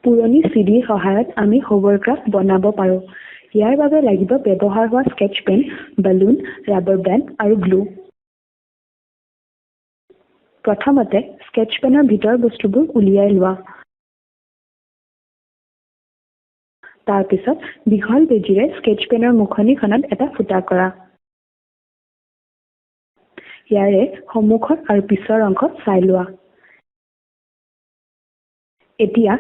পুৰণি চিডিৰ সহায়ত আমি হোভাৰক্ৰাফ্ট বনাব পাৰোঁ। ইয়াৰ বাবে লাগিব ব্যৱহাৰ হোৱা স্কেচ পেন, বেলুন, ৰাবাৰ বেণ্ড আৰু গ্লু। প্ৰথমতে স্কেচ পেনৰ ভিতৰৰ বস্তুবোৰ উলিয়াই লোৱা। তাৰপিছত দীঘল বেজীৰে স্কেচ পেনৰ মুখনিখনত এটা ফুটা কৰা। ইয়াৰে সন্মুখৰ আৰু পিছৰ অংশ চাই লোৱা। এতিয়া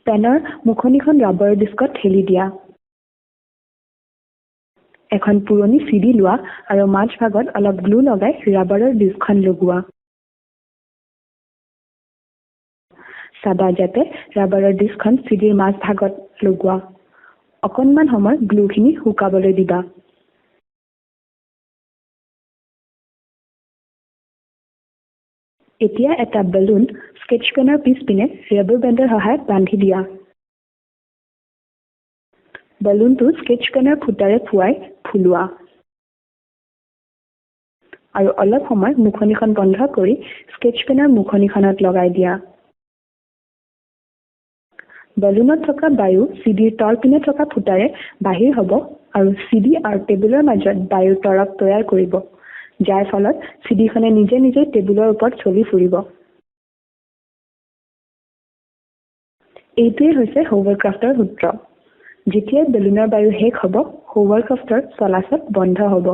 পেনৰ মুখনিখন ৰাবাৰ ডিস্কত ঠেলি দিয়া। এখন পুৰণি চিডি লোৱা আৰু মাজভাগত অলপ গ্লু লগাই ৰাবাৰৰ ডিস্কখন লগোৱা। চাবা যাতে ৰাবাৰৰ ডিস্কখন চিডিৰ মাজভাগত লগোৱা। অকণমান সময় গ্লুখিনি শুকাবলৈ দিবা। এতিয়া এটা বেলুন স্কেচ পেনৰ পিছপিনে ৰাবাৰ বেণ্ডৰ সহায়ত বান্ধি দিয়া। বেলুনটো স্কেচ পেনৰ ফুটাৰে ফুৱাই ফুলোৱা আৰু অলপ সময় মুখনিখন বন্ধ কৰি স্কেচ পেনৰ মুখনিখনত লগাই দিয়া। বেলুনত থকা বায়ু চিডিৰ তলপিনে থকা ফুটাৰে বাহিৰ হ'ব আৰু চিডি আৰু টেবুলৰ মাজত বায়ুৰ তৰপ তৈয়াৰ কৰিব, যাৰ ফলত চিডিখনে নিজে নিজে টেবুলৰ ওপৰত চলি ফুৰিব। এইটোৱেই হৈছে হোভাৰক্ৰাফ্টৰ সূত্ৰ। যেতিয়াই বেলুনৰ বায়ু শেষ হ'ব, হোভাৰক্ৰাফ্টৰ চলাচল বন্ধ হ'ব।